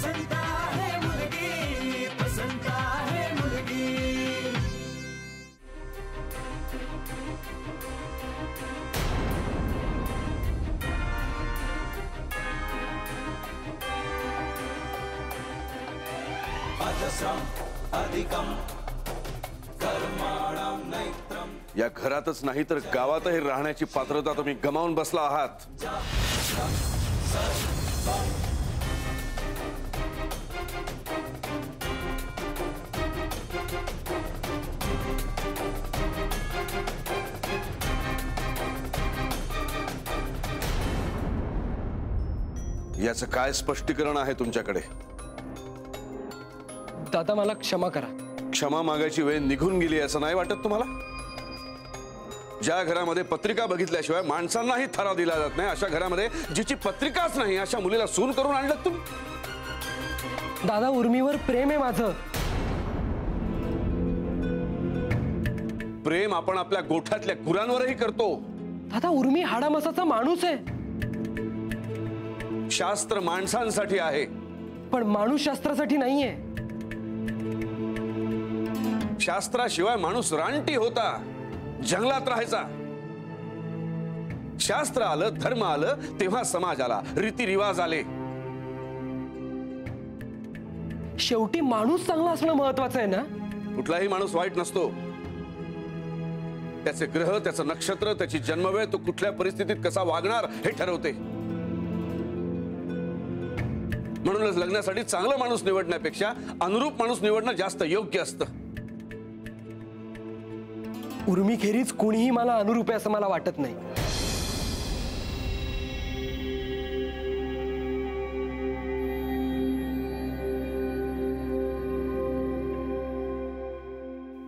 पसंत आहे मुलगी, पसंत आहे मुलगी। अजस्रम अधिकम कर्माणं नैत्रम। या घरातच नाही तर गावातही राहण्याची पात्रता तुम्ही गमावून बसला आहात। याचं काय स्पष्टीकरण आहे तुमच्याकडे? दादा मला क्षमा करा। क्षमा मागायची वेळ निघून गेली असं नाही वाटत तुम्हाला? ज्या घरामध्ये पत्रिका बघितल्याशिवाय माणसांनाही ठराव दिला जात नाही, अशा घरामध्ये जिची पत्रिकाच नाही अशा मुलीला सून करून आणलं तुम्ही। दादा उर्मीवर प्रेम आहे माझं। प्रेम आपण आपल्या गोठ्यातल्या गुरांवरही करतो। दादा उर्मी हाडामासाचा माणूस आहे। शास्त्र माणसांसाठी आहे पण माणूस शास्त्रासाठी नाहीये। शास्त्राशिवाय माणूस रानटी होता, जंगलात राहायचा। शास्त्र आलं, धर्म आलं, तेव्हा समाज आला, रीतिरिवाज आले। शेवटी माणूस चांगला असणं महत्वाचं आहे ना? कुठलाही माणूस वाईट नसतो। त्याचे ग्रह, त्याचं नक्षत्र, त्याची जन्मवेळ, तो कुठल्या परिस्थितीत कसा वागणार हे ठरवते। म्हणूनच लग्नासाठी चांगला माणूस निवडण्यापेक्षा अनुरूप माणूस निवडणं जास्त योग्य असतं। उर्मी खेरीज कोणीही मला अनुरूप आहे असं मला वाटत नाही।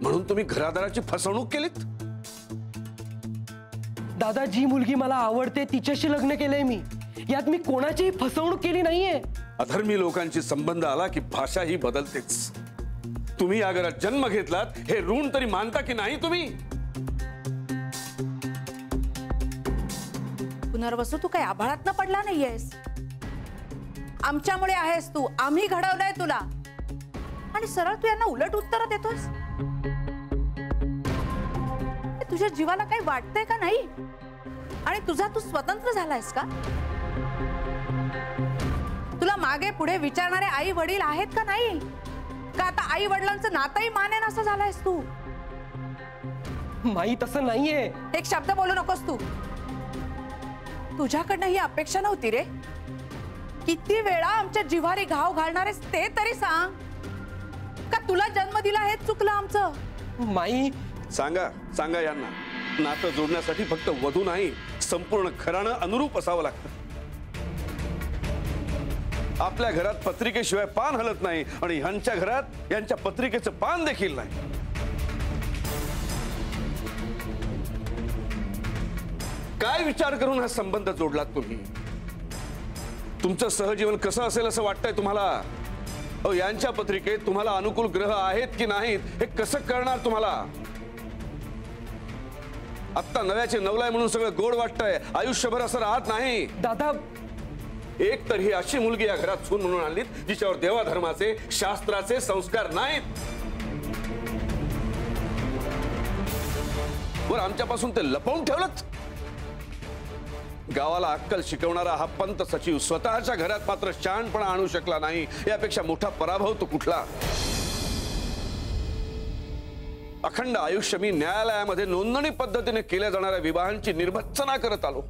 म्हणून तुम्ही घरादाराची फसवणूक केलीत? दादा जी मुलगी मला आवडते तिच्याशी लग्न केलंय मी, यात मी कोणाचीही फसवणूक केली नाहीये। अधर्मी लोकांची संबंध आला की भाषा ही बदलतेच। तुम्ही या घरात जन्म घेतलात हे ऋण तरी मानता की नाही तुम्ही? पुनर्वसू तू काही आभाळात न पडला नाहीयेस। आमच्यामुळे आहेस तू, आम्ही घडवलंय तुला, आणि सरळ तू यांना उलट उत्तर देतोस। तुझ्या जीवाला काही वाटतंय का नाही? आणि तुझा तू स्वतंत्र झालायस का? तुला मागे पुढे विचारणारे आई वडील आहेत का नाही? का आता आई वडिलांचं नातंही मानेन असं झालायस तू? माई तसं नाहीये। एक शब्द बोलू नकोस तू। तुझ्याकडनं ही अपेक्षा नव्हती रे। किती वेळा आमच्या जिव्हारी घाव घालणारेस ते तरी सांग। का तुला जन्म दिला हेच चुकलं आमचं? माई सांगा, सांगा यांना, नातं जोडण्यासाठी फक्त वधू नाही, संपूर्ण घराणं अनुरूप असावं लागतं। आपल्या घरात पत्रिकेशिवाय पान हलत नाही आणि ह्यांच्या घरात यांच्या पत्रिकेचं पान देखील नाही। काय विचार करून हा संबंध जोडलात तुम्ही? तुमचं सहजीवन कसं असेल असं वाटतंय तुम्हाला? यांच्या पत्रिकेत तुम्हाला अनुकूल ग्रह आहेत की नाहीत हे कसं कळणार तुम्हाला? आता नव्याचे नवलाय म्हणून सगळं गोड वाटतंय, आयुष्यभर असं राहत नाही। दादा एक तर ही अशी मुलगी या घरात सून म्हणून आणलीत जिच्यावर देवाधर्माचे, शास्त्राचे संस्कार नाहीत। वर आमच्यापासून ते लपवून ठेवलंत। गावाला अक्कल शिकवणारा हा पंत सचिव स्वतःच्या घरात मात्र शहाणपणा आणू शकला नाही, यापेक्षा मोठा पराभव तो कुठला? अखंड आयुष्य मी न्यायालयामध्ये नोंदणी पद्धतीने केल्या जाणाऱ्या विवाहांची निर्भत्सना करत आलो।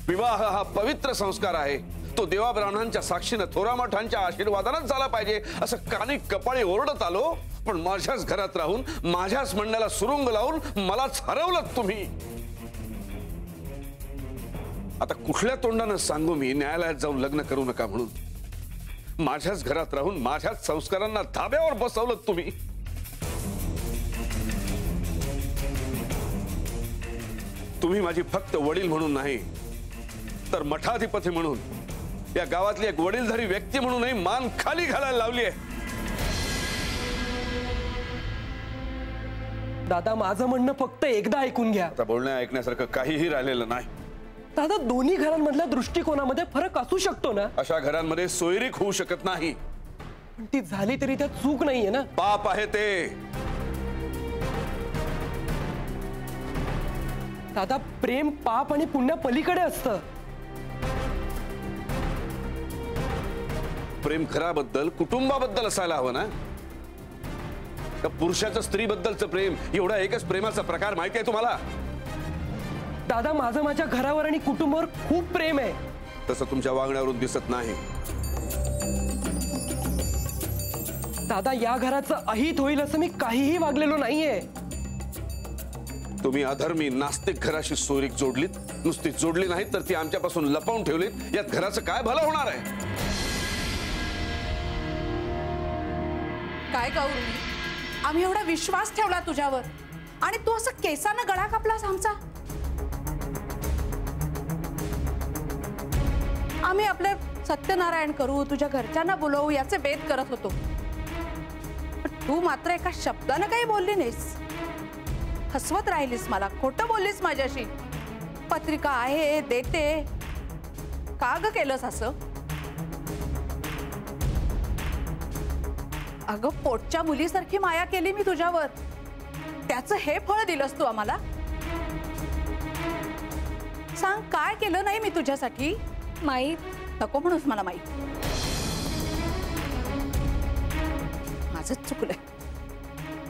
विवाह हा पवित्र संस्कार आहे, तो देवा ब्राह्मणांच्या साक्षीने थोरा मोठ्यांच्या आशीर्वादानेच झाला पाहिजे असं कानी कपाळी ओरडत आलो। पण माझ्याच घरात राहून माझ्याच म्हणण्याला सुरुंग लावून मलाच हरवलं तुम्ही। आता कुठल्या तोंडाने सांगू मी न्यायालयात जाऊन लग्न करू नका म्हणून? माझ्याच घरात राहून माझ्याच संस्कारांना धाब्यावर बसवलं तुम्ही। तुम्ही माझी फक्त वडील म्हणून नाही तर मठाधिपती म्हणून, या गावातली एक वडीलधारी व्यक्ती म्हणूनही मान खाली घालायला लावली आहे। दादा माझं म्हणणं फक्त एकदा ऐकून घ्या। आता बोलण्या ऐकण्यासारखं काहीही राहिलेलं नाही। दादा दोन्ही घरांमधल्या दृष्टिकोनामध्ये फरक असू शकतो ना, अशा घरांमध्ये सोयरीक होऊ शकत नाही. पण ती झाली तरी त्यात चूक नाहीये ना. पाप आहे ते. दादा प्रेम पाप आणि पुण्या पलीकडे असतं. प्रेम घराबद्दल कुटुंबाबद्दल असायला हवं ना. का पुरुषाचं स्त्रीबद्दलचं प्रेम एवढा एकच प्रेमाचा प्रकार माहिती आहे तुम्हाला? दादा माझं माझ्या घरावर आणि कुटुंबावर खूप प्रेम आहे. तसं तुमच्या वागण्यावरून दिसत नाही. दादा या घराचं अहित होईल असं मी काहीही वागलेलो नाहीये. तुम्ही अधर्मी नास्तिक घराशी सोयरीक जोडलीत. नुसती जोडली नाही तर ती आमच्यापासून लपवून ठेवलीत. यात घराचं काय भलं होणार आहे? काय गौरी, आम्ही एवढा विश्वास ठेवला तुझ्यावर आणि तू असं केसानं गळा कापलास आमचा. आम्ही आपले सत्यनारायण करू, तुझ्या घरच्यांना बोलवू याचे बेत करत होतो. पण तू मात्र एका शब्दानं काही बोलली नाहीस. हसवत राहिलीस मला, खोटं बोललीस माझ्याशी. पत्रिका आहे देते, का ग केलंस असं? अगं पोटच्या मुलीसारखी माया केली मी तुझ्यावर, त्याचं हे फळ दिलंस तू आम्हाला. सांग काय केलं नाही मी तुझ्यासाठी? माई नको म्हणूस मला माई. माझंच चुकलंय.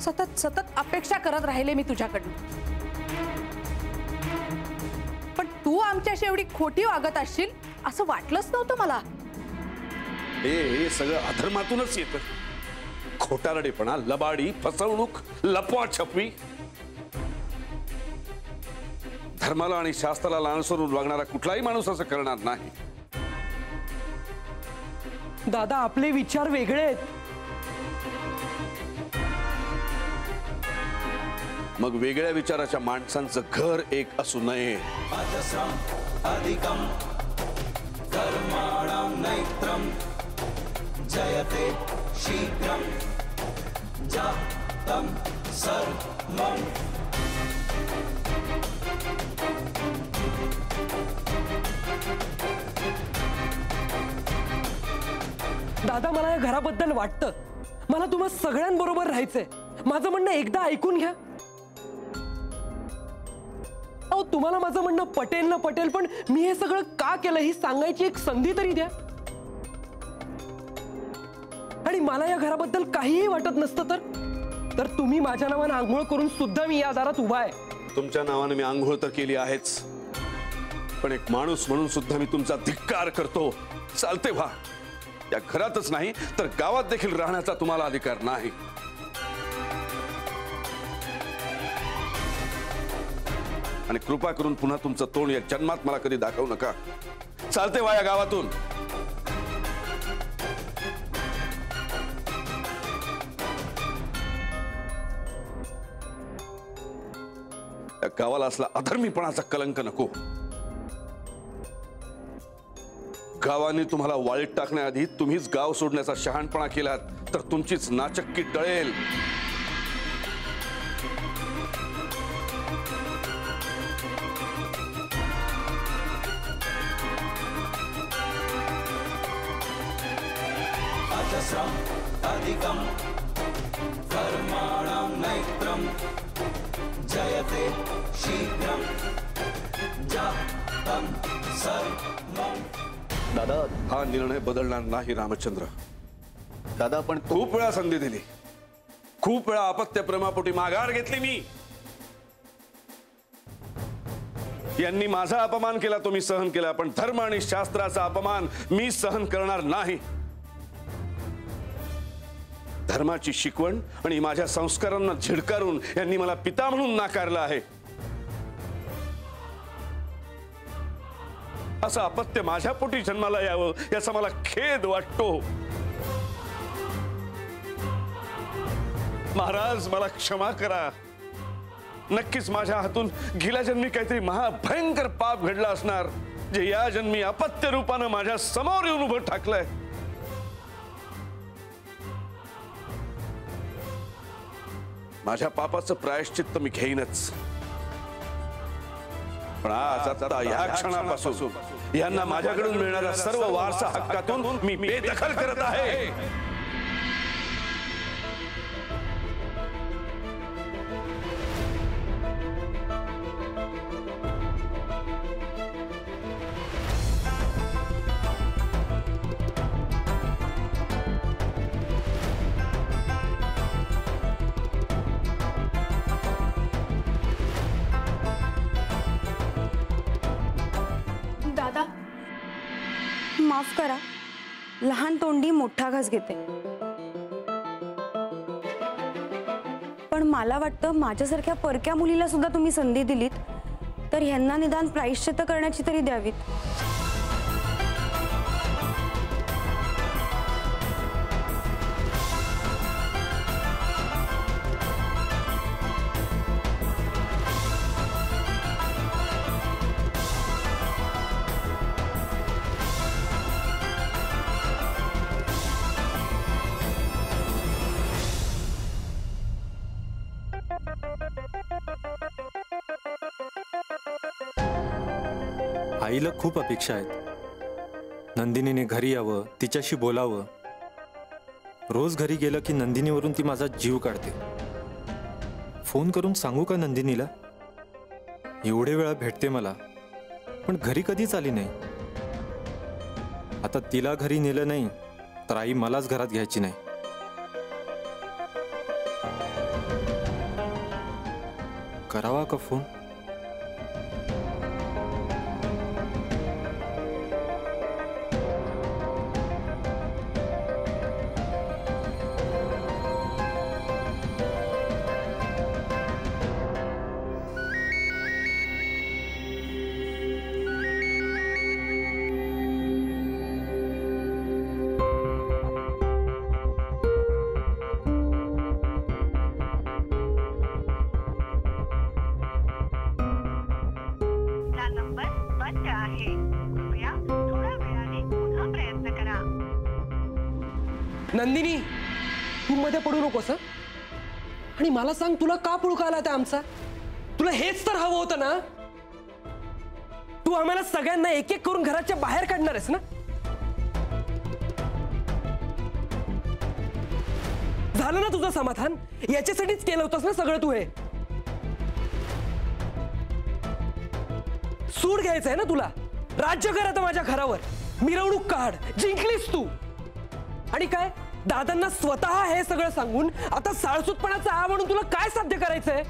सतत सतत अपेक्षा करत राहिले मी तुझ्याकडनं. पण तू आमच्याशी एवढी खोटी वागत असशील असं वाटलंच नव्हतं मला. हे सगळं अधर्मातूनच येतं. खोटारडेपणा, लबाडी, फसवणूक, लपवा छपवी. धर्माला आणि शास्त्राला लांछरून वागणारा कुठलाही माणूस असं करणार नाही. दादा आपले विचार वेगळे आहेत. मग वेगळ्या विचाराच्या माणसांचं घर एक असू नये. अजस्रम् अधिकम् कर्माणां नैत्रम् जयते शीघ्रम् जातं सर्वम्. दादा मला या घराबद्दल वाटतं. मला तुम्हा सगळ्यांबरोबर राहायचंय. माझं म्हणणं एकदा ऐकून घ्या. अहो तुम्हाला माझं म्हणणं पटेल ना पटेल, पण मी हे सगळं का केलं ही सांगायची एक संधी तरी द्या. आणि मला या घराबद्दल काहीही वाटत नसतं तर तुम्ही माझ्या नावाने आंघोळ करून सुद्धा मी या दारात उभा आहे. तुमच्या नावाने मी आंघोळ तर केली आहेच, पण एक माणूस म्हणून सुद्धा मी तुमचा धिक्कार करतो. चालते व्हा. या घरातच नाही तर गावात देखील राहण्याचा तुम्हाला अधिकार नाही. आणि कृपा करून पुन्हा तुमचं तोंड या जन्मात मला कधी दाखवू नका. चालते व्हा या गावातून. या गावाला असला अधर्मीपणाचा कलंक नको. गावाने तुम्हाला वाळीत टाकण्याआधी तुम्हीच गाव सोडण्याचा शहाणपणा केलात तर तुमचीच नाचक्की टळेल. अजस्रम् अधिकम् कर्माणां नैत्रम् जयते शीघ्रम् जातं सर्वम्. दादा हा निर्णय बदलणार नाही रामचंद्र. दादा पण खूप वेळा संधी दिली, खूप वेळा अपत्य प्रेमापोटी माघार घेतली मी. यांनी माझा अपमान केला तो मी सहन केला, पण धर्म आणि शास्त्राचा अपमान मी सहन करणार नाही. धर्माची शिकवण आणि माझ्या संस्कारांना झिडकारून यांनी मला पिता म्हणून नाकारलं आहे. असं अपत्य माझ्या पोटी जन्माला यावं याचा मला खेद वाटतो. महाराज मला क्षमा करा. नक्कीच माझ्या हातून गेल्या जन्मी काहीतरी महाभयंकर पाप घडलं असणार, जे या जन्मी अपत्य रूपानं माझ्या समोर येऊन उभं ठाकलंय. माझ्या पापाचं प्रायश्चित्त मी घेईनच. पण आज आता ह्या क्षणापासून यांना माझ्याकडून मिळणाऱ्या सर्व वारसा हक्कातून मी बेदखल करत आहे. दादा माफ करा, लहान तोंडी मोठा घास घेते. पण मला वाटतं माझ्यासारख्या परक्या मुलीला सुद्धा तुम्ही संधी दिलीत तर ह्यांना निदान प्रायश्चित्त करण्याची तरी द्यावीत. आईला खूप अपेक्षा आहेत. नंदिनीने घरी यावं, तिच्याशी बोलावं. रोज घरी गेलं की नंदिनीवरून ती माझा जीव काढते. फोन करून सांगू का नंदिनीला? एवढे वेळा भेटते मला, पण घरी कधीच आली नाही. आता तिला घरी नेलं नाही तर आई मलाच घरात घ्यायची नाही. करावा का फोन? नंदिनी, तू मध्ये पडू नकोस हं? आणि मला सांग, तुला का पुळका आला त्या आमचा? तुला हेच तर हवं होतं ना? तू आम्हाला सगळ्यांना एक एक करून घराच्या बाहेर काढणार आहेस ना? झालं ना तुझं समाधान? याच्यासाठीच केलं होतंस ना सगळं तू हे? सूड घ्यायचंय ना तुला? राज्य कर आता माझ्या घरावर, मिरवणूक काढ, जिंकलीस तू. आणि काय, दादांना स्वतः हे सगळं सांगून आता साळसूतपणाचा आ म्हणून तुला काय साध्य करायचंय?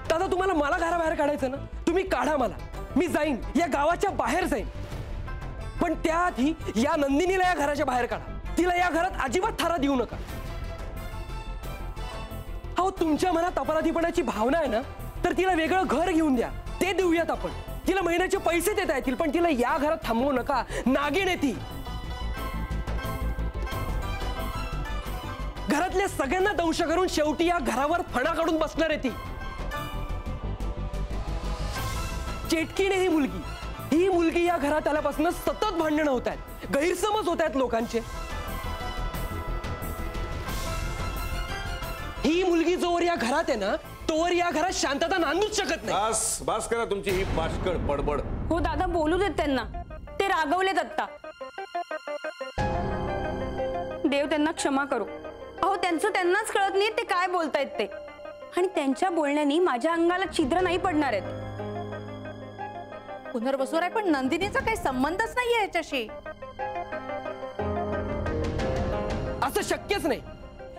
दादा, तुम्हाला मला घराबाहेर काढायचं ना? तुम्ही काढा मला, मी जाईन, या गावाच्या बाहेर जाईन. पण त्याआधी या नंदिनीला या घराच्या बाहेर काढा. तिला या घरात अजिबात थारा देऊ नका. अहो, तुमच्या मनात अपराधीपणाची भावना आहे ना, तर तिला वेगळं घर घेऊन द्या, ते देऊयात आपण. तिला महिन्याचे पैसे देता येतील, पण तिला या घरात थांबवू नका. नागिण आहे ती. घरातल्या सगळ्यांना दंश करून शेवटी या घरावर फणा काढून बसणार आहे ती. चेटकीने ही मुलगी या घरात आल्यापासून सतत भांडणं होत आहेत, गैरसमज होत आहेत लोकांचे. ही मुलगी जोवर या घरात आहे ना, तोवर या घरात शांतता नांदूच शकत नाही. बस करा तुमची ही पाचकळ बडबड. हो दादा, बोलू देत त्यांना, ते रागवलेत आत्ता. देव त्यांना क्षमा करो. अहो, त्यांचं त्यांनाच कळत नाही ते काय बोलतायत ते. आणि त्यांच्या बोलण्यानी माझ्या अंगाला छिद्र नाही पडणार आहेत. पुनर्वसू आहे, पण नंदिनीचा काही संबंधच नाहीये याच्याशी. असं शक्यच नाही.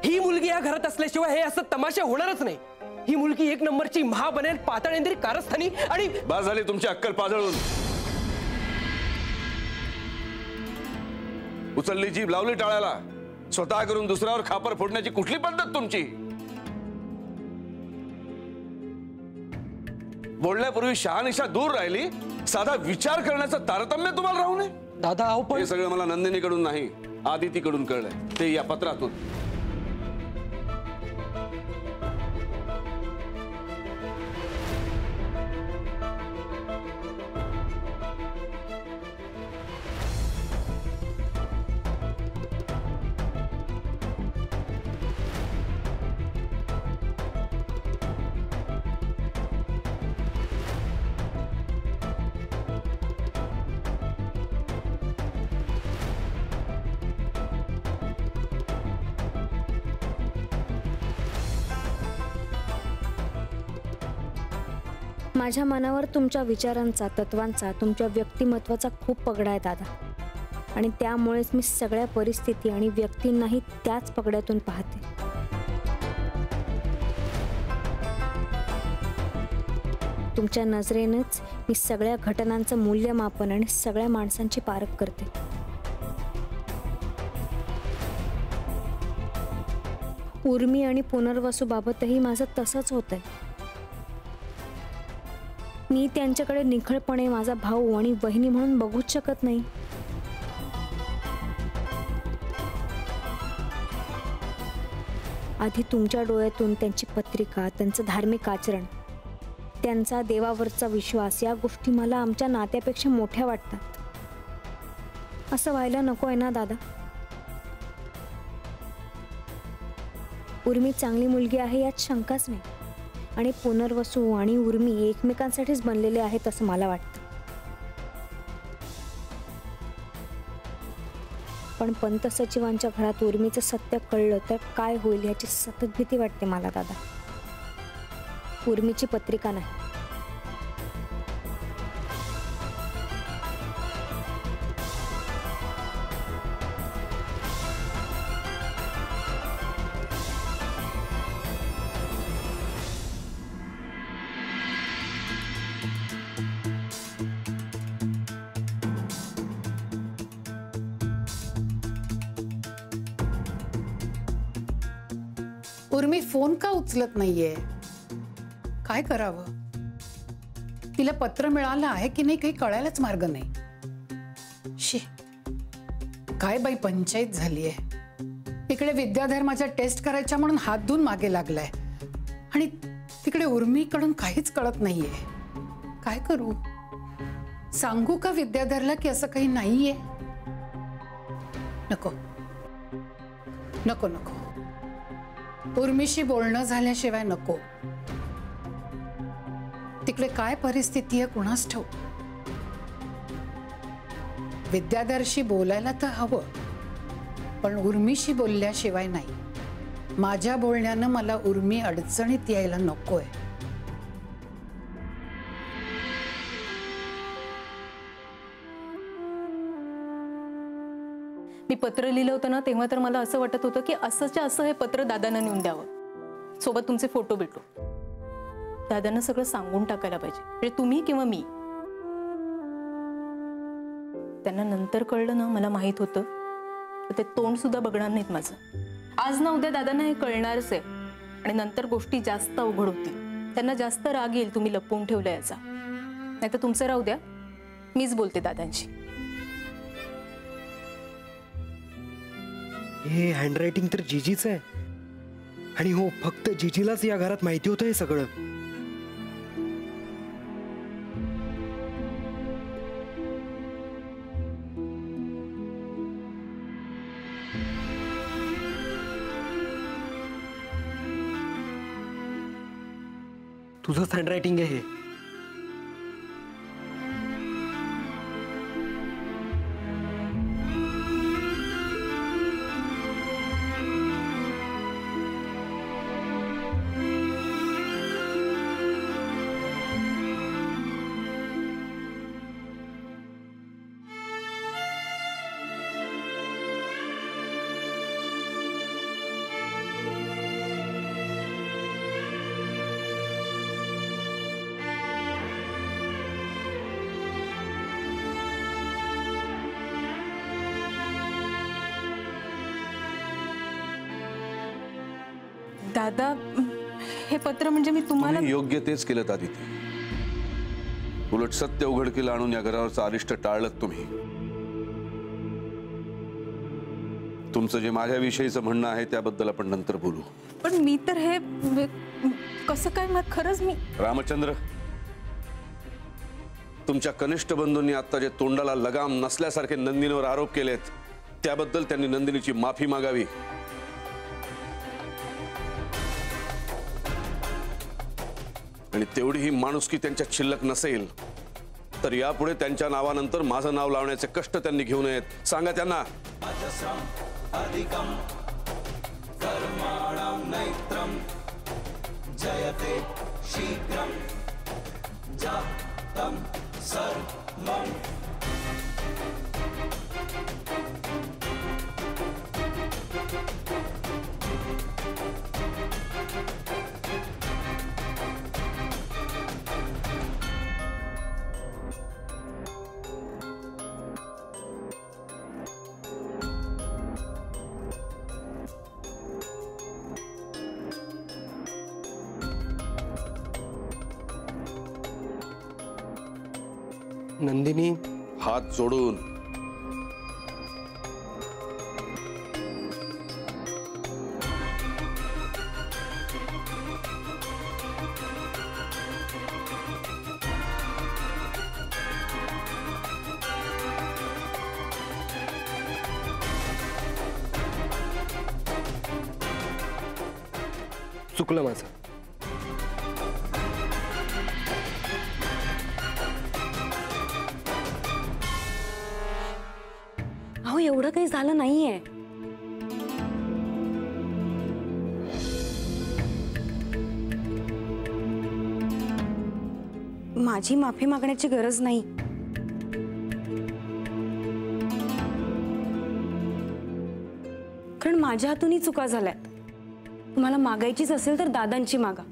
ही मुलगी या घरात असल्याशिवाय हे असं तमाशा होणारच नाही. ही मुलगी एक नंबरची महा बनेल, पाताळेंद्री कारस्थानी. आणि बस झाली तुमची अक्कल पाजळून. उचलली जीभ लावली टाळ्याला. स्वतः करून दुसऱ्यावर खापर फोडण्याची कुठली पद्धत तुमची? बोलण्यापूर्वी शहानिशा दूर राहिली, साधा विचार करण्याचं तारतम्य तुम्हाला राहू नये. दादा, अहो पण हे सगळं मला नंदिनीकडून नाही, आदितीकडून कळलंय, ते या पत्रातून. माझ्या मनावर तुमच्या विचारांचा, तत्वांचा, तुमच्या व्यक्तिमत्वाचा खूप पगडा आहे दादा. आणि त्यामुळेच मी सगळ्या परिस्थिती आणि व्यक्तींनाही त्याच पगड्यातून पाहते. तुमच्या नजरेनंच मी सगळ्या घटनांचं मूल्यमापन आणि सगळ्या माणसांची पारख करते. उर्मी आणि पुनर्वसूबाबतही माझं तसंच होतंय. मी त्यांच्याकडे निखळपणे माझा भाऊ आणि बहिणी म्हणून बघूच शकत नाही. आधी तुमच्या डोळ्यातून त्यांची पत्रिका, त्यांचं धार्मिक आचरण, त्यांचा देवावरचा विश्वास, या गोष्टी मला आमच्या नात्यापेक्षा मोठ्या वाटतात. असं व्हायला नको आहे ना दादा? उर्मी चांगली मुलगी आहे यात शंकाच नाही. आणि पुनर्वसू आणि उर्मी एकमेकांसाठीच बनलेले आहेत असं मला वाटतं. पण पंत सचिवांच्या घरात उर्मीचं सत्य कळलं तर काय होईल याची सतत भीती वाटते मला दादा. उर्मीची पत्रिका नाही. उर्मी फोन का उचलत नाहीये? काय करावं? तिला पत्र मिळालं आहे की नाही काही कळायलाच मार्ग नाही. शी, काय बाई पंचायत झालीये. इकडे विद्याधर माझ्या टेस्ट करायच्या म्हणून हात धुवून मागे लागलाय आणि तिकडे उर्मीकडून काहीच कळत नाहीये. काय करू? सांगू का विद्याधरला की असं काही नाहीये? नको नको नको, उर्मीशी बोलणं झाल्याशिवाय नको. तिकडे काय परिस्थिती आहे कुणास ठाऊक. विद्याधरशी बोलायला तर हवं, पण उर्मीशी बोलल्याशिवाय नाही. माझ्या बोलण्यानं मला उर्मी अडचणीत यायला नकोय. मी पत्र लिहिलं होतं ना तेव्हा तर मला असं वाटत होतं की असंच्या असं हे पत्र दादांना नेऊन द्यावं, सोबत तुमचे फोटो भेटू. दादांना सगळं सांगून टाकायला पाहिजे, म्हणजे तुम्ही किंवा मी. त्यांना नंतर कळलं ना, मला माहित होतं तर ते तोंड सुद्धा बघणार नाहीत माझं. आज ना उद्या दादांना हे कळणारच आहे आणि नंतर गोष्टी जास्त अवघड होतील. त्यांना जास्त राग येईल तुम्ही लपवून ठेवलं याचा. नाही तर तुमचं राहू द्या, मीच बोलते दादांशी. हे हँडरायटिंग तर जीजीच आहे. आणि हो, फक्त जीजीलाच या घरात माहिती होतं हे सगळं. तुझंच हँडरायटिंग आहे हे. दादा, हे पत्र म्हणजे मी तुम्हाला योग्य तेच केलं आदिती. उलट सत्य उघडकीला आणून या घरावरचं अरिष्ट टाळलं तुम्ही. तुमचं जे माझ्याविषयीचं म्हणणं आहे त्याबद्दल आपण नंतर बोलू. पण मी तर हे कसं काय, मग खरंच मी रामचंद्र, तुमच्या कनिष्ठ बंधूंनी आता जे तोंडाला लगाम नसल्यासारखे नंदिनीवर आरोप केलेत त्याबद्दल त्यांनी नंदिनीची माफी मागावी. आणि तेवढी ही माणुसकी त्यांच्या शिल्लक नसेल तर यापुढे त्यांच्या नावानंतर माझं नाव लावण्याचे कष्ट त्यांनी घेऊ नयेत. सांगा त्यांना. नंदिनी, हात जोडून. चुकलं माझं. अहो एवढं काही झालं नाहीये. माझी माफी मागण्याची गरज नाही. कारण माझ्या हातूनही चुका झाल्यात. तुम्हाला मागायचीच असेल तर दादांची मागा.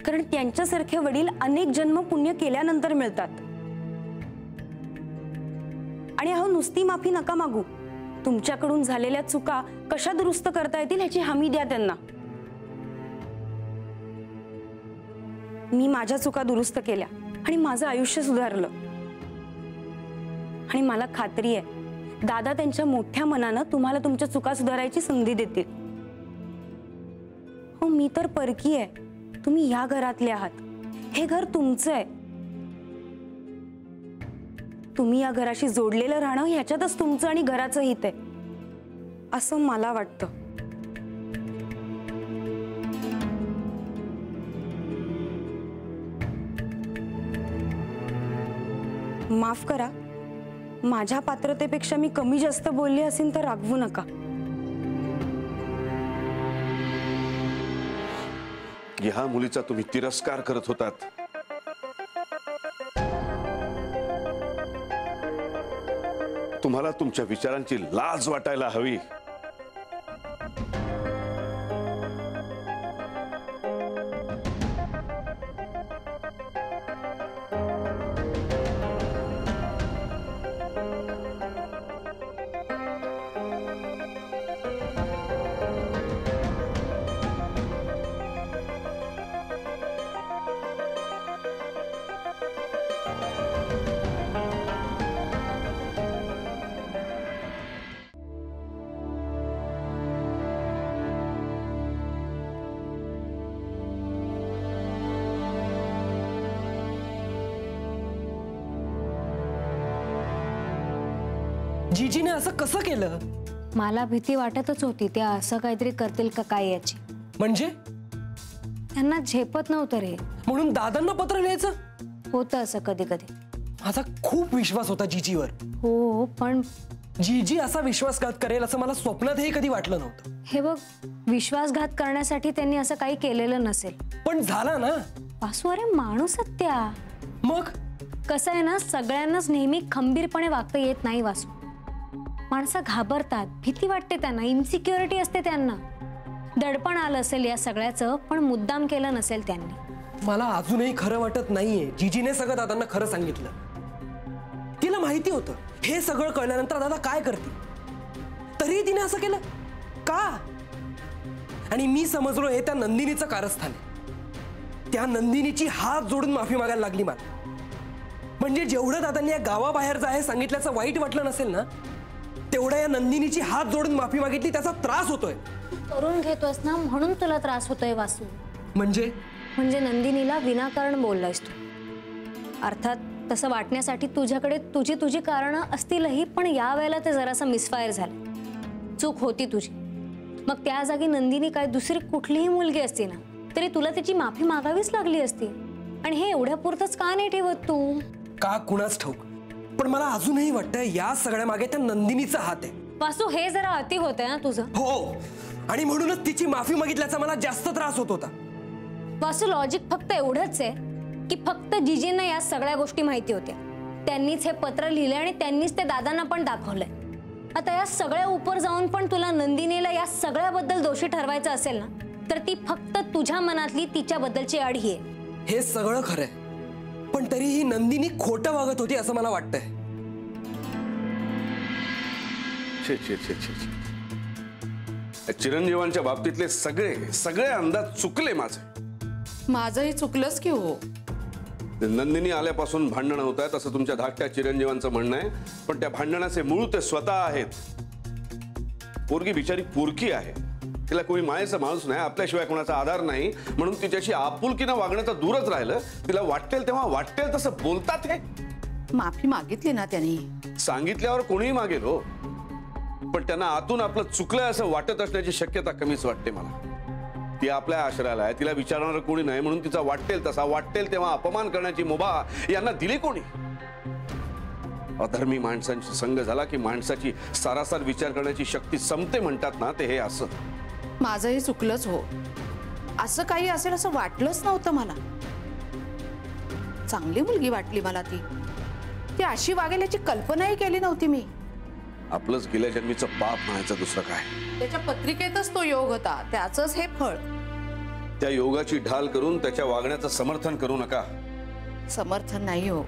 कारण त्यांच्यासारखे वडील अनेक जन्म पुण्य केल्यानंतर मिळतात. आणि अहो नुसती माफी नका मागू. तुमच्याकडून झालेल्या चुका कशा दुरुस्त करता येतील ह्याची हमी द्या त्यांना. मी माझ्या चुका दुरुस्त केल्या आणि माझं आयुष्य सुधारलं. आणि मला खात्री आहे दादा त्यांच्या मोठ्या मनानं तुम्हाला तुमच्या चुका सुधारायची संधी देतील. हो मी तर परकी आहे. तुम्ही या घरातले आहात. हे घर तुमचं आहे. तुम्ही या घराशी जोडलेलं राहणं ह्याच्यातच तुमचं आणि घराचं हित आहे असं मला वाटतं. माफ करा. माझ्या पात्रतेपेक्षा मी कमी जास्त बोलले असेल तर रागवू नका. ह्या मुलीचा तुम्ही तिरस्कार करत होतात. तुम्हाला तुमच्या विचारांची लाज वाटायला हवी. जीजीने असं कसं केलं? मला भीती वाटतच होती ते असं काहीतरी करतील का काय याची. म्हणजे त्यांना झेपत नव्हतं रे. म्हणून दादांना पत्र लिहायचं होतं असं कधी कधी. माझा खूप विश्वास होता जीजीवर. हो पण जीजी असा विश्वासघात करेल असं मला स्वप्नातही कधी वाटलं नव्हतं. हे बघ विश्वासघात करण्यासाठी त्यांनी असं काही केलेलं नसेल. पण झाला ना. वासू अरे माणूस हत्या. मग कसं आहे ना सगळ्यांनाच नेहमी खंबीरपणे वागता येत नाही वासू. माणसं घाबरतात. भीती वाटते त्यांना. इन्सिक्युरिटी असते त्यांना. दडपण आलं असेल या सगळ्याचं पण मुद्दाम केलं नसेल त्यांनी. मला अजूनही खरं वाटत नाहीये जीजीने सगळं दादांना खरं सांगितलं. तिला माहिती होतं हे सगळं कळल्यानंतर दादा काय करतील. तरी तिने असं केलं का? आणि मी समजलो हे त्या नंदिनीचं कारस्थान आहे. त्या नंदिनीची हात जोडून माफी मागायला लागली मला. म्हणजे जेवढं दादांनी या गावाबाहेरचं आहे सांगितल्याचं वाईट वाटलं नसेल ना तेवढं या नंदिनीची हात जोडून माफी मागितली त्याचा त्रास होतोय. करून घेतोस ना म्हणून तुला त्रास होतोय वासू. म्हणजे नंदिनीला विनाकारण बोललायस तू. अर्थात तसं वाटण्यासाठी तुझ्याकडे तुझी कारणं असतीलही पण या वेळेला ते जरासं मिसफायर झालं. चूक होती तुझी. मग त्या जागी नंदिनी काय दुसरी कुठलीही मुलगी असती ना तरी तुला त्याची माफी मागावीच लागली असती. आणि हे एवढ्या पुरतच का नाही ठेवत तू? का कुणाच ठाऊक पण मला अजूनही वाटतं या सगळ्या मागे त्या नंदिनीचा हात आहे. वासू हे जरा अति होतंय ना तुझं. हो आणि म्हणूनच तिची माफी मागितल्याचा मला जास्त त्रास होत होता. वासू लॉजिक फक्त एवढंच आहे की फक्त जिजींना या सगळ्या गोष्टी माहिती होत्या. त्यांनीच हे पत्र लिहिले आणि त्यांनीच ते दादांना पण दाखवलंय. आता या सगळ्या उपर जाऊन पण तुला नंदिनीला या सगळ्याबद्दल दोषी ठरवायचं असेल ना, तर ती फक्त तुझ्या मनातली तिच्याबद्दलची अडही आहे. हे सगळं खरंय, पण तरीही नंदिनी खोटं वागत होती असं मला वाटतंय. छे छे छे छे छे. चिरंजीवांच्या बाबतीतले सगळे अंदाज चुकले माझे. माझंही चुकलंच की हो. नंदिनी आल्यापासून भांडणं होत आहेत असं तुमच्या धाकट्या चिरंजीवांचं म्हणणं आहे, पण त्या भांडणाचे मूळ ते स्वतः आहेत. पोरगी बिचारी पोरकी आहे, तिला कोणी मायेचा माणूस नाही, आपल्याशिवाय कोणाचा आधार नाही, म्हणून तिच्याशी आपुलकीनं वागणं तर दूरच राहिलं. तिला वाटेल तेव्हा वाटेल तसं बोलतात. हे माफी मागितली ना त्यांनी. सांगितल्यावर कोणीही मागेल हो, पण त्यांना आतून आपलं चुकलंय असं वाटत असण्याची शक्यता कमीच वाटते मला. ती आपल्या आश्रयाला आहे, तिला विचारणार कोणी नाही, म्हणून तिचा वाटेल तसा वाटेल तेव्हा अपमान करण्याची मुभा यांना दिली कोणी? अधर्मी माणसांची संग झाला की माणसाची सारासार विचार करण्याची शक्ती संपते म्हणतात ना, ते हे असं. माझंही चुकलंच हो. असं काही असेल असं वाटलंच नव्हतं मला. चांगली मुलगी वाटली मला ती अशी वागेल याची कल्पनाही केली नव्हती मी. आपलंच गेल्या जन्मीचं पाप म्हणायचं, दुसरं काय. त्याच्या पत्रिकेतच तो योग होता, त्याचंच हे फळ. त्या योगाची ढाल करून त्याच्या वागण्याचं समर्थन करू नका. समर्थन नाही हो,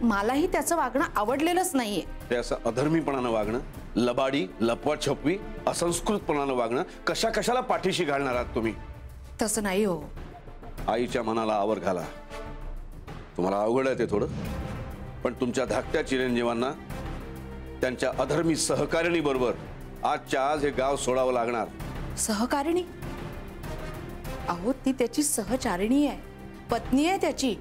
मलाही त्याचं वागणं आवडलेलंच नाहीये. ते असं अधर्मीपणानं वागणं, लबाडी लपवाछपवी असंस्कृतपणानं वागणं कशाला पाठीशी घालणार आहात तुम्ही? तसं नाही हो. आईच्या मनाला आवर घाला. तुम्हाला अवघड आहे ते थोडं, पण तुमच्या धाकट्या चिरंजीवांना त्यांच्या अधर्मी सहकारिणी बरोबर आजच्या आज हे गाव सोडावं लागणार. सहकारिणी? अहो ती त्याची सहचारिणी आहे, पत्नी आहे त्याची.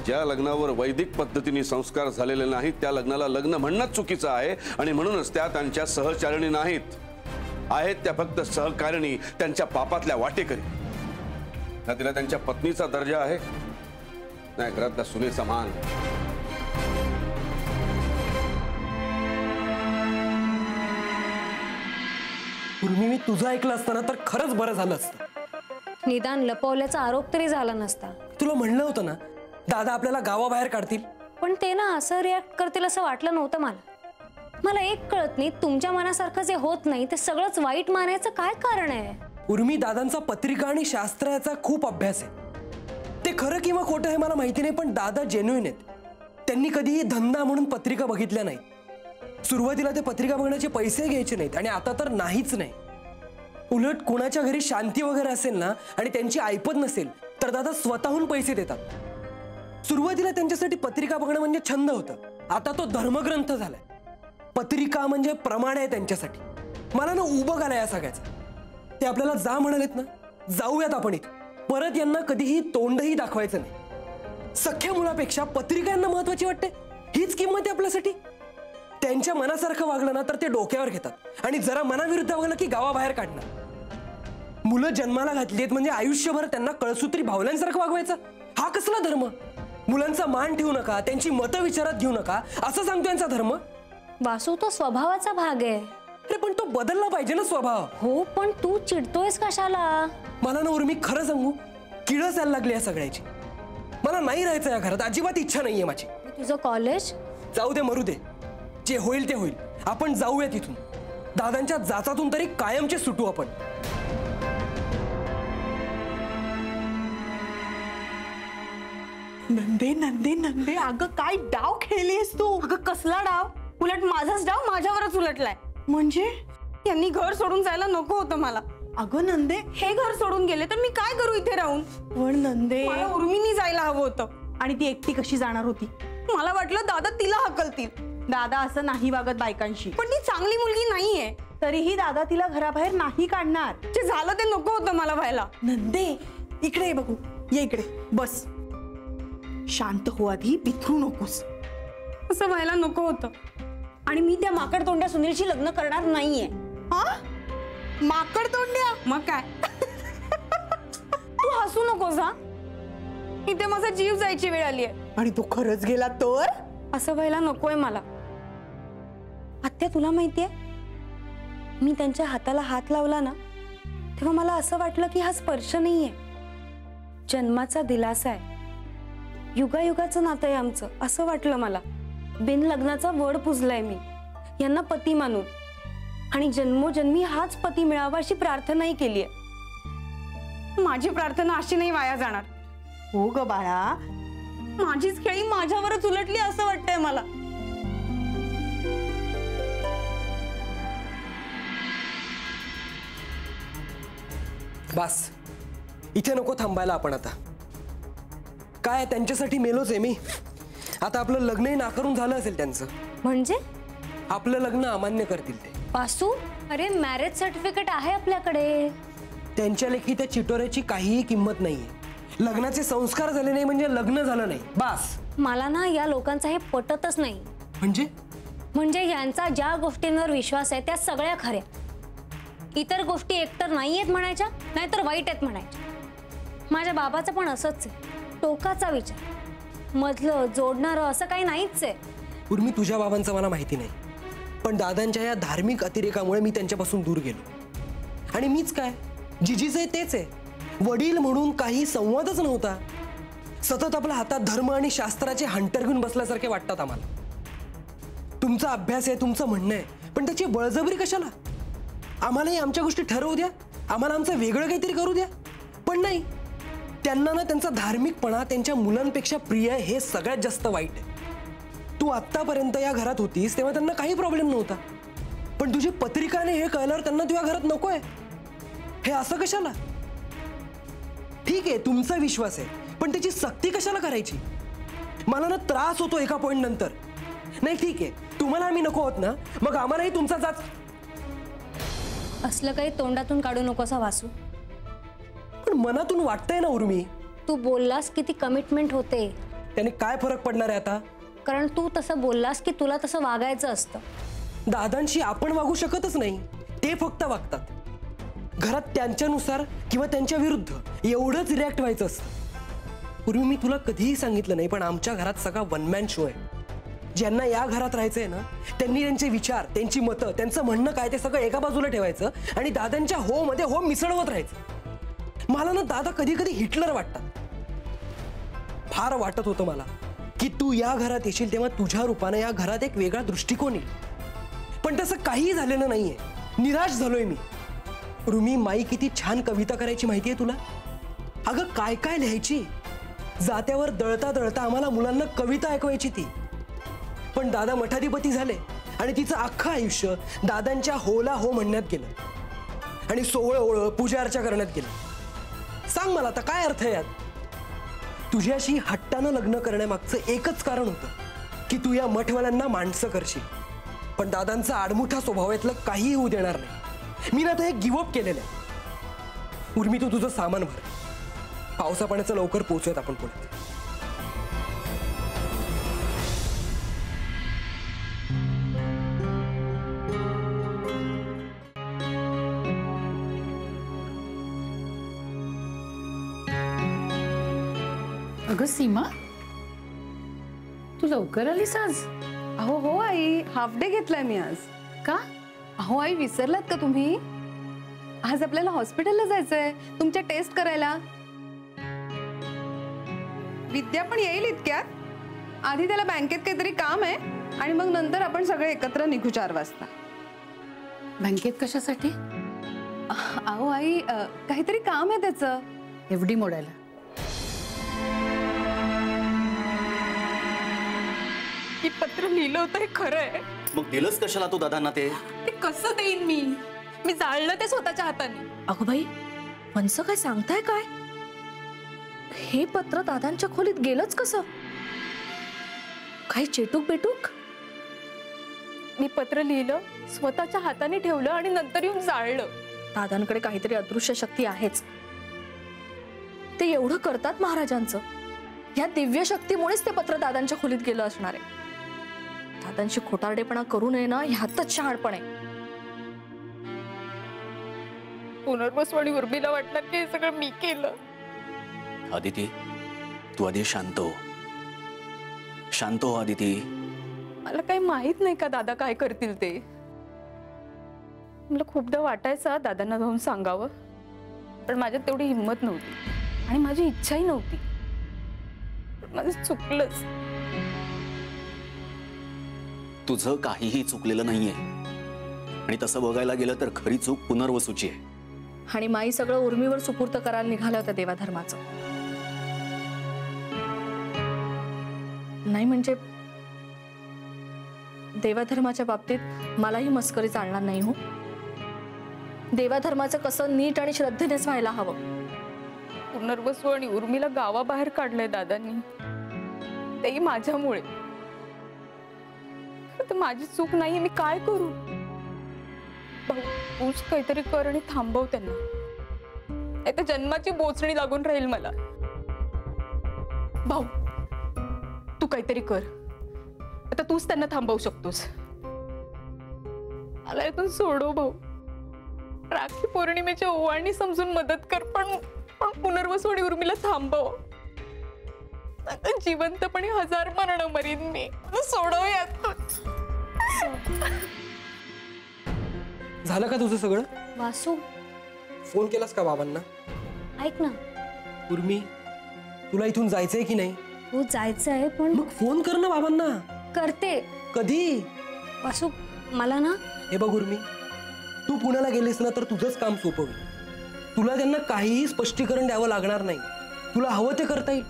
ज्या लग्नावर वैदिक पद्धतीने संस्कार झालेले नाहीत त्या लग्नाला लग्न म्हणणंच चुकीचं आहे, आणि म्हणूनच त्या त्यांच्या सहचारिणी नाहीत, आहेत त्या फक्त सहकारिणी, त्यांच्या पापातल्या वाटेकरी. ना तिला त्यांच्या पत्नीचा दर्जा आहे, नाही घरातल्या सुनेचा मान. पूर्वी मी तुझं ऐकलं असताना तर खरंच बरं झालं असतं. निदान लपवल्याचा आरोप तरी झाला नसता. तुला म्हणलं होतं ना दादा आपल्याला गावाबाहेर काढतील, पण ते ना असं रिॲक्ट करतील असं वाटलं नव्हतं मला. मला एक कळत नाही, तुमच्या मनासारखं जे होत नाही ते सगळंच वाईट मानायचं काय कारण आहे? उर्मी, दादांचा पत्रिका आणि शास्त्र याचा खूप अभ्यास आहे. ते खरं किंवा खोटं हे मला माहिती नाही, पण दादा जेन्युइन आहेत. त्यांनी कधीही धंदा म्हणून पत्रिका बघितल्या नाहीत. सुरुवातीला ते पत्रिका बघण्याचे पैसे घ्यायचे नाहीत, आणि आता तर नाहीच नाही. उलट कुणाच्या घरी शांती वगैरे असेल ना आणि त्यांची ऐपत नसेल तर दादा स्वतःहून पैसे देतात. सुरुवातीला त्यांच्यासाठी पत्रिका बघणं म्हणजे छंद होतं, आता तो धर्मग्रंथ झालाय. पत्रिका म्हणजे प्रमाण आहे त्यांच्यासाठी. मला ना उभं घाला या सगळ्याचं. ते आपल्याला जा म्हणालेत ना, जाऊयात आपण इथं. परत यांना कधीही तोंडही दाखवायचं नाही. सख्या मुलापेक्षा पत्रिका यांना महत्वाची वाटते, हीच किंमत आहे आपल्यासाठी. त्यांच्या मनासारखं वागलं ना तर ते डोक्यावर घेतात, आणि जरा मनाविरुद्ध वागलं की गावाबाहेर काढणार. मुलं जन्माला घातलीत म्हणजे आयुष्यभर त्यांना कळसूत्री भावल्यांसारखं वागवायचं, हा कसला धर्म? मुलांचा मान ठेवू नका, त्यांची मतं विचारात घेऊ नका असं सांगतो यांचा धर्म. वासू तो स्वभावाचा भाग आहे. अरे पण तो बदलला पाहिजे ना स्वभाव. हो, पण तू चिडतोयस कशाला? मला ना उर्मी खरं सांगू, किळस यायला लागली या सगळ्याची. मला नाही राहायचं या घरात, अजिबात इच्छा नाहीये माझी. तुझं कॉलेज जाऊ दे, मरू दे, जे होईल ते होईल. आपण जाऊया तिथून, दादांच्या जाचातून तरी कायमचे सुटू आपण. नंदे नंदे नंदे, अगं काय डाव खेळलीस तू? अगं कसला डाव? उलट माझाच डाव माझ्यावरच उलटलाय. म्हणजे यांनी घर सोडून जायला नको होतं मला. अगं नंदे, हे घर सोडून गेले तर मी काय करू इथे राहून? पण नंदे, मला उर्मिनी जायला हवं होतं. आणि ती एकटी कशी जाणार होती? मला वाटलं दादा तिला हकलतील. दादा असं नाही वागत बायकांशी. पण ती चांगली मुलगी नाहीये, तरीही दादा तिला घराबाहेर नाही काढणार. जे झालं ते नको होतं मला व्हायला. नंदे इकडे बघू, ये इकडे बस. शांत हो आधी, बिथरू नकोस. असं व्हायला नको होतं. आणि मी त्या माकड तोंड्या सुनीलशी लग्न करणार नाहीये. हा, माकड तोंड्या? मग काय? तू हसू नकोस हा. इथे माझा जीव जायची वेळ आली आहे. आणि तू खरंच गेला तर? असं व्हायला नकोय मला. आत्या, तुला माहितीये, मी त्यांच्या हाताला हात लावला ना तेव्हा मला असं वाटलं की हा स्पर्श नाहीये, जन्माचा दिलासा आहे. युगायुगाचं नातं आहे आमचं असं वाटलं मला. बिन लग्नाचा वड पुजलाय मी यांना पती मानून, आणि जन्मोजन्मी हाच पती मिळावा अशी प्रार्थनाही केली आहे. माझी प्रार्थना अशी नाही वाया जाणार. हो ग बाळा, माझीच खेळी माझ्यावरच उलटली असं वाटतंय मला. बस इथे नको थांबायला आपण आता. काय त्यांच्यासाठी मेलोच आहे मी. आता आपलं लग्नही नाकारून झालं असेल त्यांचं. म्हणजे आपलं लग्न अमान्य करतील ते. वासू, अरे मॅरेज सर्टिफिकेट आहे आपल्याकडे. त्यांच्या लेखी त्या चिटोऱ्याची काहीही किंमत नाहीये. लग्नाचे संस्कार झाले नाही म्हणजे लग्न झालं नाही. बस. मला ना या लोकांचं हे पटतच नाही. म्हणजे यांचा ज्या गोष्टींवर विश्वास आहे त्या सगळ्या खऱ्या. इतर गोष्टी एकतर नाही आहेत म्हणायच्या, नाहीतर वाईट आहेत म्हणायच्या. माझ्या बाबाचं पण असंच आहे. टोकाचा विचार, मधलं जोडणारं असं काही नाहीच आहे. उर्मी, तुझ्या बाबांचं मला माहिती नाही, पण दादांच्या या धार्मिक अतिरेकामुळे मी त्यांच्यापासून दूर गेलो. आणि मीच काय, जिजीचे तेच आहे. वडील म्हणून काही संवादच नव्हता. सतत आपल्या हातात धर्म आणि शास्त्राचे हंटर घेऊन बसल्यासारखे वाटतात आम्हाला. तुमचा अभ्यास आहे, तुमचं म्हणणं आहे, पण त्याची बळजबरी कशाला? आम्हालाही आमच्या गोष्टी ठरवू द्या, आम्हाला आमचं वेगळं काहीतरी करू द्या. पण नाही, त्यांना ना त्यांचा धार्मिकपणा त्यांच्या मुलांपेक्षा प्रिय आहे हे सगळ्यात जास्त वाईट आहे. तू आत्तापर्यंत या घरात होतीस तेव्हा त्यांना काही प्रॉब्लेम नव्हता, पण तुझी पत्रिकाने हे कळल्यावर त्यांना तुझ्या घरात नकोय. हे असं कशाला? ठीक आहे, तुमचा विश्वास आहे, पण त्याची सक्ती कशाला करायची? मला ना त्रास होतो एका पॉइंट नंतर. नाही ठीक आहे, तुम्हाला आम्ही नको होत ना, मग आम्हालाही तुमचा जाच. असलं काही तोंडातून काढू नकोसा वासू. पण मनातून वाटतंय ना उर्मी. तू बोललास की ती कमिटमेंट होते. त्याने काय फरक पडणार आहे आता? कारण तू तसं बोललास की तुला तसं वागायचं असतं. दादांशी आपण वागू शकतच नाही, ते फक्त वागतात. घरात त्यांच्यानुसार किंवा त्यांच्या विरुद्ध एवढंच रिॲक्ट व्हायचं असतं. पूर्वी मी तुला कधीही सांगितलं नाही, पण आमच्या घरात सगळा वन मॅन शो आहे. ज्यांना या घरात राहायचंय ना, त्यांनी त्यांचे विचार, त्यांची मतं, त्यांचं म्हणणं काय ते सगळं एका बाजूला ठेवायचं आणि दादांच्या हो मध्ये हो मिसळवत राहायचं. मला ना दादा कधी कधी हिटलर वाटतात. फार वाटत होतं मला की तू या घरात येशील तेव्हा तुझ्या रूपाने या घरात एक वेगळा दृष्टिकोन येईल, पण तसं काहीही झालेलं नाहीये. निराश झालोय मी. रुमी, माई किती छान कविता करायची माहितीये तुला? अगं काय काय लिहायची. जात्यावर दळता दळता आम्हाला मुलांना कविता ऐकवायची ती. पण दादा मठाधिपती झाले आणि तिचं अख्खं आयुष्य दादांच्या होला हो म्हणण्यात गेलं आणि सोहळं ओळं पूजा अर्चा करण्यात गेलं. सांग मला आता काय अर्थ आहे यात? तुझ्याशी हट्टानं लग्न करण्यामागचं एकच कारण होतं की तू या मठवाल्यांना माणसं करशील. पण दादांचा आडमुठा स्वभाव यातलं काहीही होऊ देणार नाही. मी ना तर हे गिवअप केलेलं आहे. उर्मी, तू तुझं सामान भर. पावसा पाण्याचं लवकर पोहोचूयात आपण पुढे. अगं सीमा, तू लवकर आलीस आज? अहो हो आई, हाफ डे घेतलाय मी आज. का? अहो आई, विसरलात का तुम्ही? आज आपल्याला हॉस्पिटलला जायचंय तुमच्या टेस्ट करायला. विद्या पण येईल इतक्यात. आधी त्याला बँकेत काहीतरी काम आहे आणि मग नंतर आपण सगळे एकत्र निघू 4 वाजता. बँकेत कशासाठी? अहो आई, काहीतरी काम आहे त्याचं. एफडी मोडायला. हे पत्र लिहिलं होतं हे खरं आहे. मग दिलंच कशाला तू दादांना ते? ते कसं देईन मी जाळलं ते स्वतःच्या हाताने. अगं बाई, मनसं काय सांगताय काय? हे पत्र दादांच्या खोलीत गेलंच कसं? काही चेटूक बेटूक? मी पत्र लिहिलं, स्वतःच्या हाताने ठेवलं आणि नंतर येऊन जाळलं. दादांकडे काहीतरी अदृश्य शक्ती आहेच. ते एवढं करतात महाराजांचं. ह्या दिव्य शक्तीमुळेच ते पत्र दादांच्या खोलीत गेलं असणार आहे. दादांशी खोटारडेपणा करू नये ना, ह्यातच शहाणपण आहे. पुनर्वसू आणि उर्मिला वाटणार की हे सगळं मी केलं. आदिती, तू आधी शांत हो. शांत हो आदिती. मला काही माहित नाही का दादा काय करतील ते. मला खूपदा वाटायचं दादांना जाऊन सांगावं, पण माझ्यात तेवढी हिंमत नव्हती. आणि माझी इच्छाही नव्हती. पण माझं चुकलंच. तुझं काहीही चुकलेलं नाहीये आणि तसं बघायला गेलं तर खरी चूक पुनर्वसूची आहे. आणि माई सगळं उर्मीवर सुपूर्त करायला निघाल्या होत्या देवाधर्माचं. नाही म्हणजे देवाधर्माच्या बाबतीत मलाही मस्करी चालणार नाही हो. देवाधर्माचं कसं नीट आणि श्रद्धेनेच व्हायला हवं. पुनर्वसू आणि उर्मीला गावाबाहेर काढलंय दादांनी, तेही माझ्यामुळे. तर माझी चूक नाही, मी काय करू? भाऊ तूच काहीतरी कर आणि थांबव त्यांना, नाही तर जन्माची बोचणी लागून राहील मला. भाऊ तू काहीतरी कर, आता तूच त्यांना थांबवू शकतोस. मला इथून सोडव भाऊ. राखी पौर्णिमेच्या ओवाळणी समजून मदत कर, पण पुनर्वसू आणि उर्मीला थांबव. आता जिवंतपणे 1000 मरण मरीन मी. सोडव यातून. झालं का तुझं सगळं? वासू फोन केलास का बाबांना? ऐक ना, उर्मी तुला इथून जायचंय की नाही? हो जायचंय, पण मग फोन कर ना बाबांना. करते. कधी? वासू मला ना, हे बघ उर्मी, तू पुण्याला गेलीस ना तर तुझंच काम सोपं होईल. तुला त्यांना काहीही स्पष्टीकरण द्यावं लागणार नाही. तुला हवं ते करता येईल.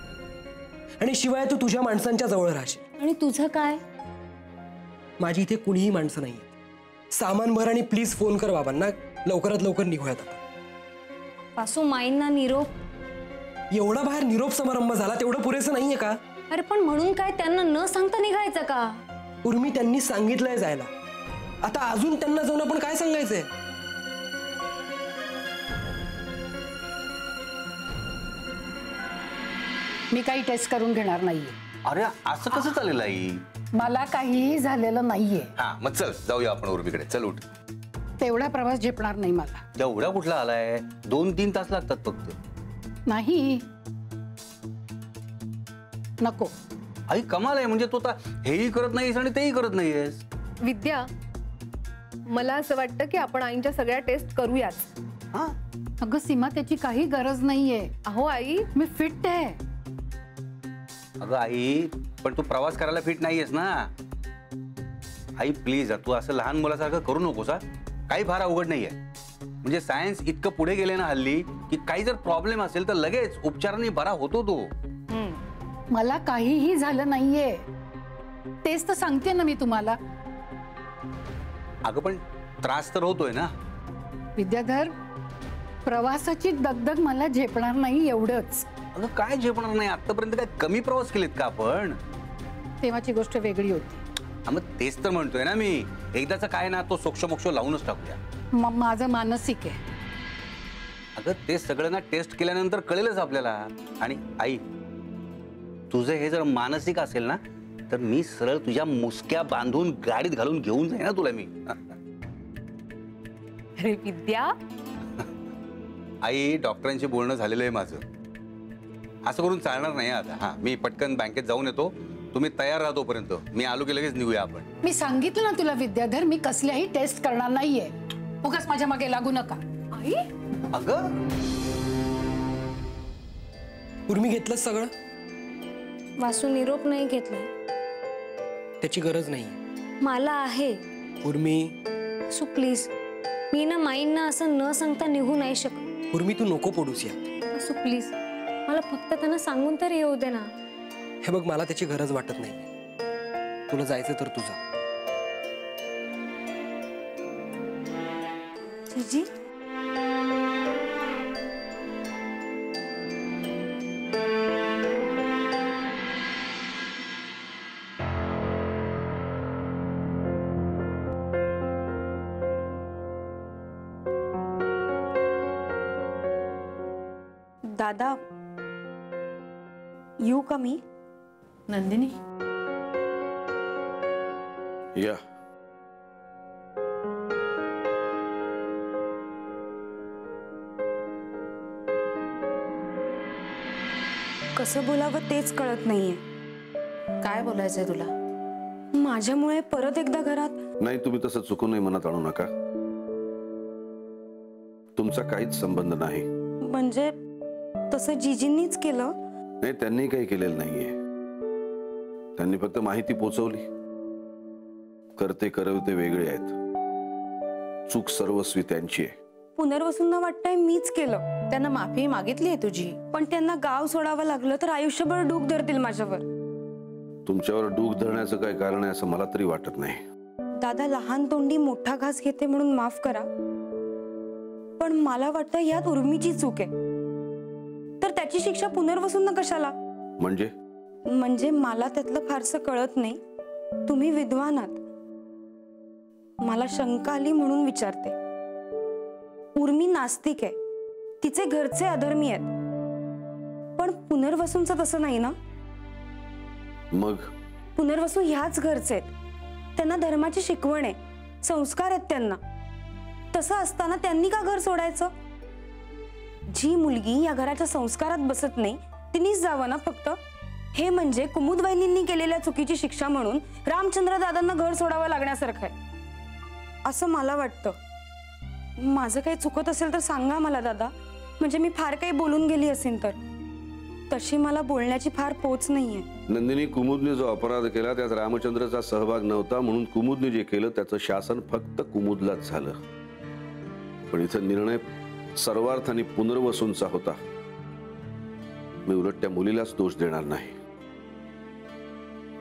आणि शिवाय तू तुझ्या माणसांच्या जवळ राहशील. आणि तुझं काय? माझी इथे कुणीही माणसं नाहीये. सामान भर आणि प्लीज फोन कर बाबांना. लवकरात लवकर निघूयात आपण. वासू माईंना निरोप. एवढा बाहेर निरोप समारंभ झाला तेवढं पुरेसं नाहीये का? अरे पण म्हणून काय त्यांना न सांगता निघायचं का? उर्मी त्यांनी सांगितलंय जायला. आता अजून त्यांना जाऊन आपण काय सांगायचंय? मी काही टेस्ट करून घेणार नाहीये. अरे असं कसं चालेल आई? मला काहीही झालेलं नाहीये. हा मग चल जाऊया आपण उर्मीकडे. चल उठ. तेवढा प्रवास झेपणार नाही मला. एवढा कुठला आलाय? 2-3 तास लागतात फक्त. नाही नको. आई कमाल आहे, म्हणजे तू आता हेही करत नाहीस आणि तेही करत नाहीयेस. विद्या, मला असं वाटतं की आपण आईंच्या सगळ्या टेस्ट करूयाच. हा अगं सीमा, त्याची काही गरज नाहीये. अहो आई, मी फिट आहे. अगं आई, पण तू प्रवास करायला फिट नाहीयेस ना. आई प्लीज, तू असं लहान मुलासारखं करू नकोस. काही फार अवघड नाहीये. म्हणजे सायन्स इतकं पुढे गेले ना हल्ली की काही जर प्रॉब्लेम असेल तर लगेच उपचारांनी बरा होतो तो. मला काहीही झालं नाहीये, तेच तर सांगते ना मी तुम्हाला. अगं पण त्रास तर होतोय ना. विद्याधर, प्रवासाची दगदग मला झेपणार नाही एवढंच. अगं काय झेपणार नाही? आतापर्यंत काय कमी प्रवास केलेत का आपण? तेव्हाची गोष्ट वेगळी होती. मग तेच तर म्हणतोय ना मी. एकदाचा काय ना तो सोक्ष लावूनच टाकूया. माझं मानसिक आहे. अगं ते सगळं ना टेस्ट केल्यानंतर कळेलच आपल्याला. आणि आई, तुझं हे जर मानसिक असेल ना तर मी सरळ तुझ्या मुसक्या बांधून गाडीत घालून घेऊन जाईन ना तुला मी. अरे विद्या, आई डॉक्टरांशी बोलणं झालेलं आहे माझं. असं करून चालणार नाही आता. हा मी पटकन बँकेत जाऊन येतो. तुम्ही तयार राहा तोपर्यंत. मी आलो की लगेच निघूया आपण. मी सांगितलं ना तुला विद्याधर, मी कसल्याही टेस्ट करणार नाहीये. उगाच माझ्या मागे लागू नका. आई अगं उर्मी घेतलं सगळं? वासू निरोप नाही घेतलाय. त्याची गरज नाही. मला आहे. उर्मी, वासू प्लीज, मी ना माईंना असं न सांगता निघू नाही शकत. उर्मी तू नको पडूस यात. वासू प्लीज, मला फक्त त्यांना सांगून तर येऊ दे ना. हे बघ, मला त्याची गरज वाटत नाही. तुला जायचं तर तुझा. जीजी, दादा येऊ का मी? नंदिनी, या. कसं बोलावं तेच कळत नाहीये. काय बोलायचंय तुला? माझ्यामुळे परत एकदा घरात. नाही, तुम्ही तसं चुकूनही मनात आणू नका. तुमचा काहीच संबंध नाही. म्हणजे तसं जिजींनीच केलं. नाही, त्यांनी काही केलेलं नाहीये. त्यांनी फक्त माहिती पोचवली. करते करवते वेगळे आहेत. चूक सर्वस्वी त्यांची आहे. पुनर्वसूंना वाटतंय मीच केलं. त्यांना माफी मागितली आहे तुझी. पण त्यांना गाव सोडावं लागलं तर आयुष्यभर डूक धरतील माझ्यावर. तुमच्यावर डूक धरण्याचं काय कारण आहे असं मला तरी वाटत नाही. दादा लहान तोंडी मोठा घास घेते म्हणून माफ करा, पण मला वाटतं यात उर्मीची चूक आहे. तर त्याची शिक्षा पुनर्वसूंना कशाला? म्हणजे मला त्यातलं फारसं कळत नाही. तुम्ही विद्वान आहात. मला शंका आली म्हणून विचारते. उर्मी नास्तिक आहे, तिचे घरचे अधर्मी आहेत, पण पुनर्वसूंचं तसं नाही ना. मग पुनर्वसू ह्याच घरचे आहेत. त्यांना धर्माची शिकवण आहे, संस्कार आहेत त्यांना. तसं असताना त्यांनी का घर सोडायचं? जी मुलगी या घराच्या संस्कारात बसत नाही तिनेच जावं ना फक्त. हे म्हणजे कुमुदवहिनींनी केलेल्या चुकीची शिक्षा म्हणून रामचंद्र दादांना घर सोडावं लागण्यासारखं आहे असं मला वाटतं. माझं काही चुकत असेल तर सांगा मला दादा, म्हणजे मी फार काही बोलून गेली असेल तर. तशी मला बोलण्याची फार पोच नाहीये. नंदिनी, कुमुदने जो अपराध केला त्यात रामचंद्रचा सहभाग नव्हता, म्हणून कुमुदने जे केलं त्याचं शासन फक्त कुमुदलाच झालं. पण इथं निर्णय सर्वार्थाने पुनर्वसूंचा होता. मी उलट त्या मुलीलाच दोष देणार नाही.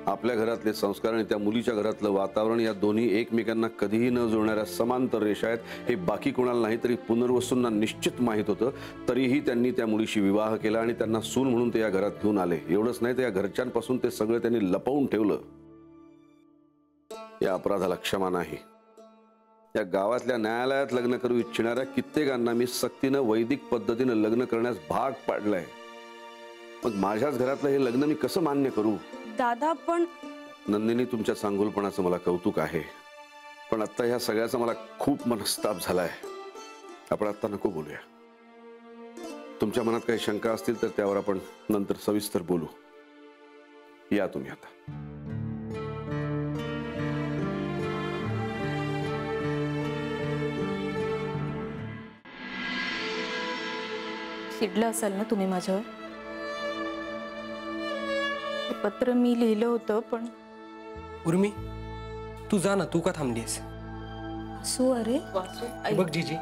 आपल्या घरातले संस्कार आणि त्या मुलीच्या घरातलं वातावरण या दोन्ही एकमेकांना कधीही न जुळणाऱ्या समांतर रेषा आहेत हे बाकी कोणाला नाही तरी पुनर्वसूंना निश्चित माहित होतं. तरीही त्यांनी त्या मुलीशी विवाह केला आणि त्यांना सून म्हणून ते या घरात घेऊन आले. एवढंच नाही तर या घरच्यांपासून ते सगळं त्यांनी लपवून ठेवलं. या अपराधाला क्षमा नाही. या गावातल्या न्यायालयात लग्न करू इच्छिणाऱ्या कित्येकांना मी सक्तीनं वैदिक पद्धतीनं लग्न करण्यास भाग पाडलाय. मग माझ्याच घरातलं हे लग्न मी कसं मान्य करू? दादा पण नंदिनी, तुमच्या चांगुलपणाचं मला कौतुक आहे, पण आता ह्या सगळ्याचा मला खूप मनस्ताप झालाय. आपण आता नको बोलूया. तुमच्या मनात काही शंका असतील तर त्यावर आपण नंतर सविस्तर बोलू. या तुम्ही आता. चिडलं असाल ना तुम्ही माझ्यावर? हे पत्र मी लिहिलं होतं पण. उर्मी, तू जा ना. तू का थांबलीस? सो अरे बघ जीजी,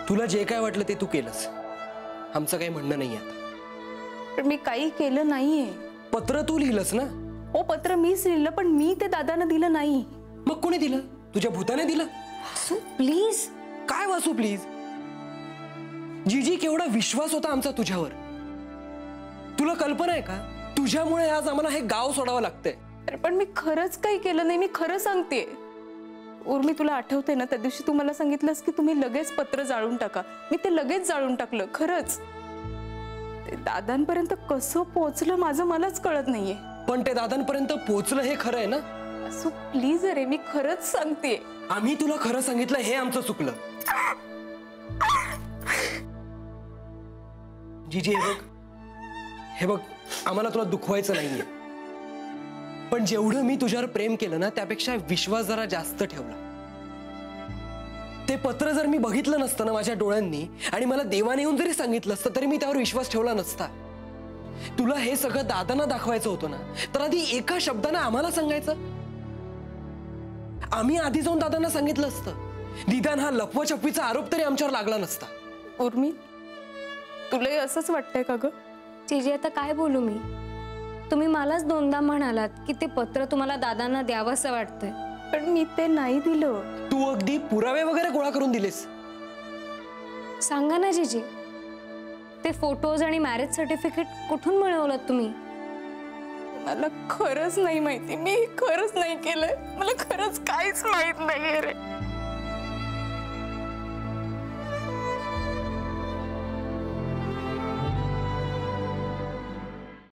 तुला जे काय वाटलं ते तू केलंस. आमचं काही म्हणणं नाही आता. पण मी काही केलं नाहीये. पत्र तू लिहिलंस ना? हो, पत्र मीच लिहिलं, पण मी ते दादांना दिलं नाही. मग कोणी दिलं? तुझ्या भूताने दिलं? प्लीज. काय वासू प्लीज? जीजी, केवढा विश्वास होता आमचा तुझ्यावर. तुला कल्पना आहे का तुझ्यामुळे आज आम्हाला हे गाव सोडावं लागतंय? पण मी खरंच काही केलं नाही. मी खरं सांगते. उर्मी, तुला आठवते ना त्या दिवशी तू मला सांगितलंस की तुम्ही लगेच पत्र जाळून टाका. मी ते लगेच जाळून टाकलं. खरंच ते दादांपर्यंत कसं पोहोचलं माझं मलाच कळत नाहीये. पण ते दादांपर्यंत पोहोचलं हे खरं आहे ना? असो प्लीज अरे, मी खरंच सांगते. आम्ही तुला खरं सांगितलं हे आमचं चुकलं. जीजी, हे बघ, आम्हाला तुला दुखवायचं नाहीये, पण जेवढं मी तुझ्यावर प्रेम केलं ना त्यापेक्षा विश्वास जरा जास्त ठेवला. ते पत्र जर मी बघितलं नसतं ना माझ्या डोळ्यांनी आणि मला देवाने येऊन जरी सांगितलं असतं तरी मी त्यावर विश्वास ठेवला नसता. तुला हे सगळं दादांना दाखवायचं होतं ना, तर आधी एका शब्दानं आम्हाला सांगायचं. आम्ही आधी जाऊन दादांना सांगितलं असतं. निदान हा लपवाछपवीचा आरोप तरी आमच्यावर लागला नसता. उर्मी, तुलाही असंच वाटतंय का ग? जीजी, आता काय बोलू मी? तुम्ही मलाच दोनदा म्हणालात की ते पत्र तुम्हाला दादांना द्यावंसं वाटतंय, पण मी ते नाही दिलं. तू अगदी पुरावे वगैरे गोळा करून दिलेस. सांगा ना जीजी, ते फोटोज आणि मॅरेज सर्टिफिकेट कुठून मिळवलं तुम्ही? मला खरंच नाही माहिती. मी खरंच नाही केलंय. मला खरंच काहीच माहित नाही रे.